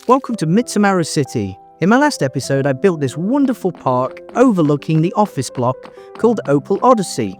Welcome to Mitsumaru City. In my last episode, I built this wonderful park overlooking the office block called Opal Odyssey.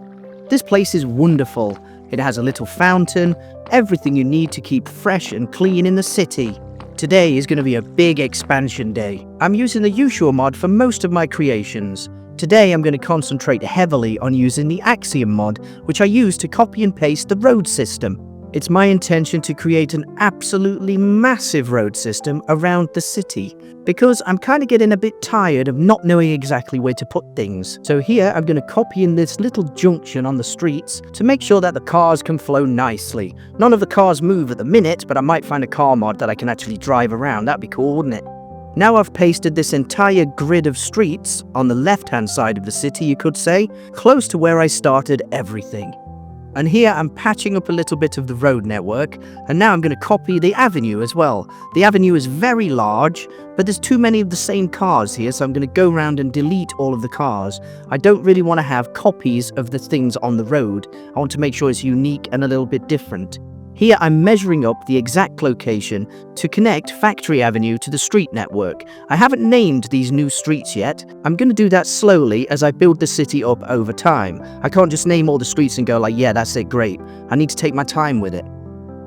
This place is wonderful. It has a little fountain, everything you need to keep fresh and clean in the city. Today is going to be a big expansion day. I'm using the Yuushya Mod for most of my creations. Today I'm going to concentrate heavily on using the Axiom mod, which I use to copy and paste the road system. It's my intention to create an absolutely massive road system around the city, because I'm kind of getting a bit tired of not knowing exactly where to put things. So here I'm going to copy in this little junction on the streets to make sure that the cars can flow nicely. None of the cars move at the minute, but I might find a car mod that I can actually drive around. That'd be cool, wouldn't it? Now I've pasted this entire grid of streets on the left-hand side of the city, you could say, close to where I started everything. And here I'm patching up a little bit of the road network, and now I'm going to copy the avenue as well. The avenue is very large, but there's too many of the same cars here, so I'm going to go around and delete all of the cars. I don't really want to have copies of the things on the road. I want to make sure it's unique and a little bit different. Here I'm measuring up the exact location to connect Factory Avenue to the street network. I haven't named these new streets yet. I'm going to do that slowly as I build the city up over time. I can't just name all the streets and go like, yeah, that's it, great. I need to take my time with it.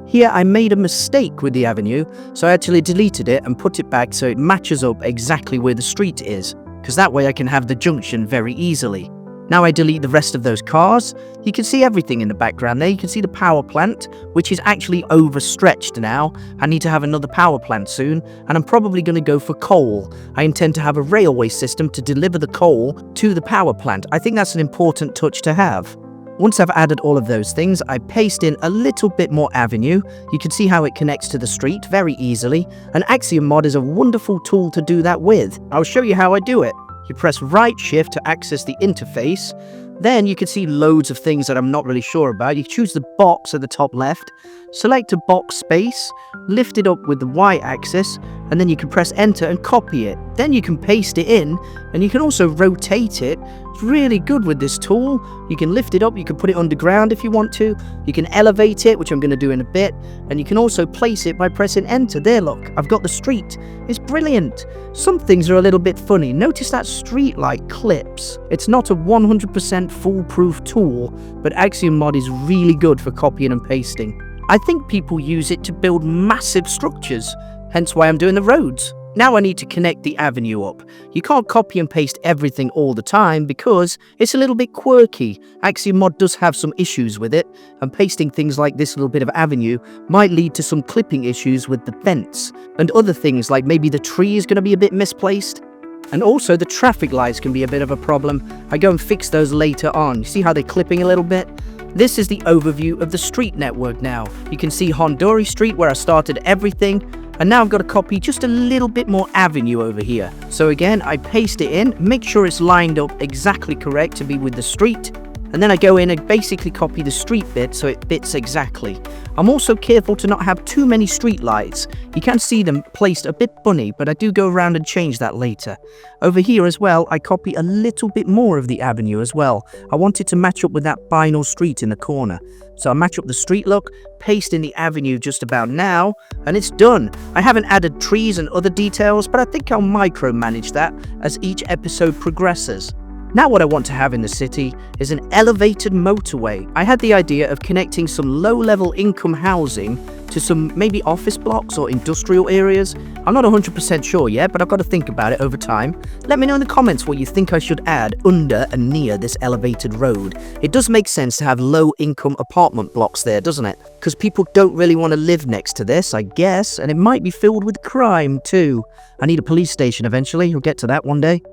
Here I made a mistake with the avenue, so I actually deleted it and put it back so it matches up exactly where the street is, because that way I can have the junction very easily. Now I delete the rest of those cars. You can see everything in the background there. You can see the power plant, which is actually overstretched now. I need to have another power plant soon, and I'm probably going to go for coal. I intend to have a railway system to deliver the coal to the power plant. I think that's an important touch to have. Once I've added all of those things, I paste in a little bit more avenue. You can see how it connects to the street very easily, and Axiom Mod is a wonderful tool to do that with. I'll show you how I do it. You press right shift to access the interface. Then you can see loads of things that I'm not really sure about. You choose the box at the top left, select a box space, lift it up with the Y axis, and then you can press enter and copy it. Then you can paste it in, and you can also rotate it. It's really good with this tool. You can lift it up, you can put it underground if you want to. You can elevate it, which I'm going to do in a bit, and you can also place it by pressing enter. There, look, I've got the street. It's brilliant. Some things are a little bit funny. Notice that street light clips. It's not a 100% foolproof tool, but Axiom Mod is really good for copying and pasting. I think people use it to build massive structures, hence why I'm doing the roads. Now I need to connect the avenue up. You can't copy and paste everything all the time because it's a little bit quirky. Axiom Mod does have some issues with it, and pasting things like this little bit of avenue might lead to some clipping issues with the fence, and other things like maybe the tree is going to be a bit misplaced. And also the traffic lights can be a bit of a problem. I go and fix those later on. You see how they're clipping a little bit? This is the overview of the street network now. You can see Honduri Street where I started everything, and now I've got to copy just a little bit more avenue over here. So again, I paste it in, make sure it's lined up exactly correct to be with the street, and then I go in and basically copy the street bit so it fits exactly. I'm also careful to not have too many street lights. You can see them placed a bit funny, but I do go around and change that later. Over here as well, I copy a little bit more of the avenue as well. I want it to match up with that final street in the corner. So I match up the street look, paste in the avenue just about now, and it's done. I haven't added trees and other details, but I think I'll micromanage that as each episode progresses. Now what I want to have in the city is an elevated motorway. I had the idea of connecting some low-level income housing to some maybe office blocks or industrial areas. I'm not 100% sure yet, but I've got to think about it over time. Let me know in the comments what you think I should add under and near this elevated road. It does make sense to have low-income apartment blocks there, doesn't it? Because people don't really want to live next to this, I guess, and it might be filled with crime too. I need a police station eventually. We'll get to that one day.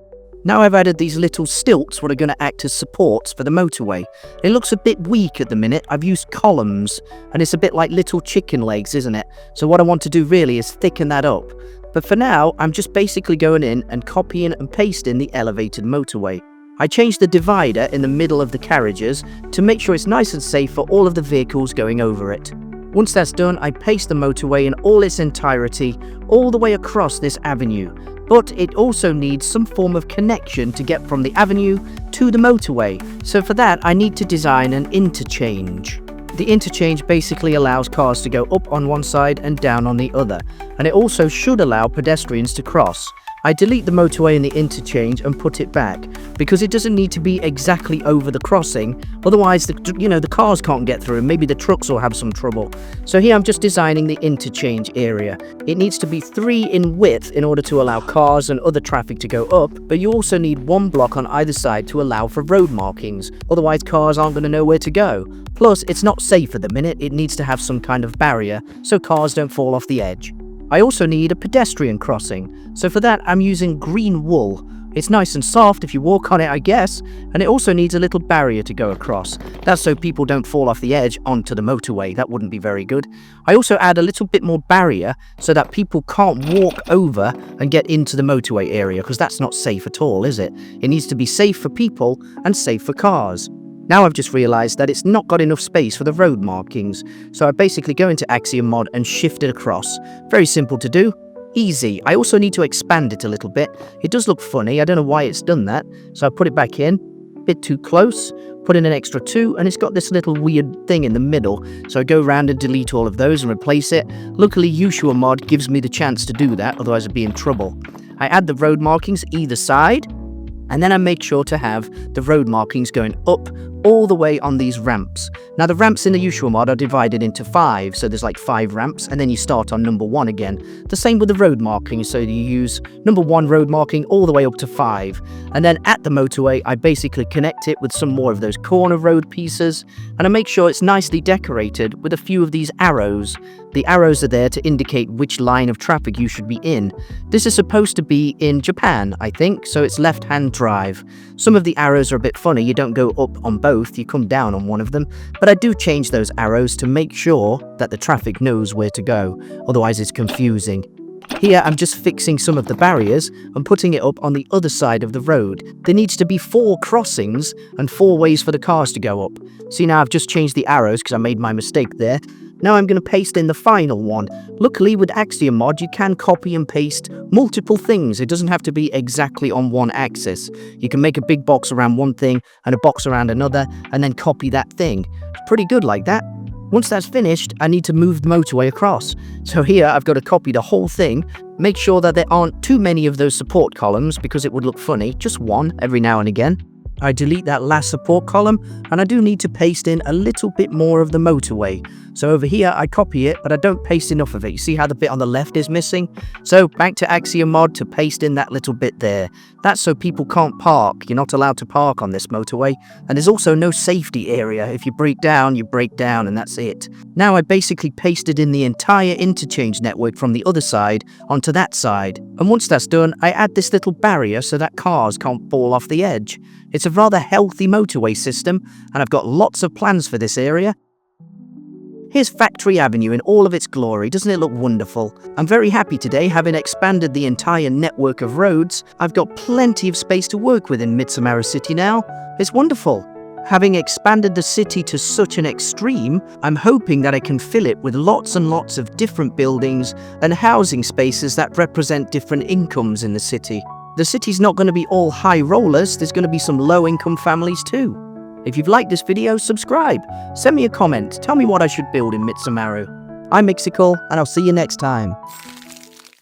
Now I've added these little stilts what are going to act as supports for the motorway. It looks a bit weak at the minute. I've used columns, and it's a bit like little chicken legs, isn't it? So what I want to do really is thicken that up. But for now, I'm just basically going in and copying and pasting the elevated motorway. I changed the divider in the middle of the carriages to make sure it's nice and safe for all of the vehicles going over it. Once that's done, I paste the motorway in all its entirety all the way across this avenue. But it also needs some form of connection to get from the avenue to the motorway. So for that, I need to design an interchange. The interchange basically allows cars to go up on one side and down on the other, and it also should allow pedestrians to cross. I delete the motorway in the interchange and put it back, because it doesn't need to be exactly over the crossing, otherwise the cars can't get through and maybe the trucks will have some trouble. So here I'm just designing the interchange area. It needs to be 3 in width in order to allow cars and other traffic to go up, but you also need 1 block on either side to allow for road markings, otherwise cars aren't going to know where to go. Plus, it's not safe at the minute, it needs to have some kind of barrier so cars don't fall off the edge. I also need a pedestrian crossing, so for that I'm using green wool. It's nice and soft if you walk on it, I guess, and it also needs a little barrier to go across. That's so people don't fall off the edge onto the motorway. That wouldn't be very good. I also add a little bit more barrier so that people can't walk over and get into the motorway area, because that's not safe at all, is it? It needs to be safe for people and safe for cars. Now I've just realized that it's not got enough space for the road markings, so I basically go into Axiom Mod and shift it across. Very simple to do, easy. I also need to expand it a little bit. It does look funny, I don't know why it's done that, so I put it back in, a bit too close, put in an extra 2, and it's got this little weird thing in the middle, so I go around and delete all of those and replace it. Luckily Yuushya Mod gives me the chance to do that, otherwise I'd be in trouble. I add the road markings either side, and then I make sure to have the road markings going up all the way on these ramps. Now the ramps in the Yuushya Mod are divided into 5, so there's like 5 ramps, and then you start on number 1 again. The same with the road markings, so you use number 1 road marking all the way up to 5. And then at the motorway, I basically connect it with some more of those corner road pieces, and I make sure it's nicely decorated with a few of these arrows. The arrows are there to indicate which line of traffic you should be in. This is supposed to be in Japan, I think, so it's left-hand drive. Some of the arrows are a bit funny, you don't go up on both, you come down on one of them, but I do change those arrows to make sure that the traffic knows where to go, otherwise it's confusing. Here I'm just fixing some of the barriers and putting it up on the other side of the road. There needs to be 4 crossings and 4 ways for the cars to go up. See, now I've just changed the arrows because I made my mistake there. Now I'm going to paste in the final one. Luckily with Axiom Mod you can copy and paste multiple things. It doesn't have to be exactly on one axis. You can make a big box around one thing and a box around another and then copy that thing. It's pretty good like that. Once that's finished, I need to move the motorway across. So here I've got to copy the whole thing, make sure that there aren't too many of those support columns because it would look funny, just one every now and again. I delete that last support column, and I do need to paste in a little bit more of the motorway. So over here I copy it, but I don't paste enough of it. You see how the bit on the left is missing? So back to Axiom Mod to paste in that little bit there. That's so people can't park. You're not allowed to park on this motorway. And there's also no safety area. If you break down, and that's it. Now I basically pasted in the entire interchange network from the other side onto that side. And once that's done, I add this little barrier so that cars can't fall off the edge. It's a rather healthy motorway system, and I've got lots of plans for this area. Here's Factory Avenue in all of its glory. Doesn't it look wonderful? I'm very happy today, having expanded the entire network of roads. I've got plenty of space to work with in Mitsumaru City now. It's wonderful. Having expanded the city to such an extreme, I'm hoping that I can fill it with lots and lots of different buildings and housing spaces that represent different incomes in the city. The city's not going to be all high rollers, there's going to be some low-income families too. If you've liked this video, subscribe, send me a comment, tell me what I should build in Mitsumaru. I'm MrCrayfish, and I'll see you next time.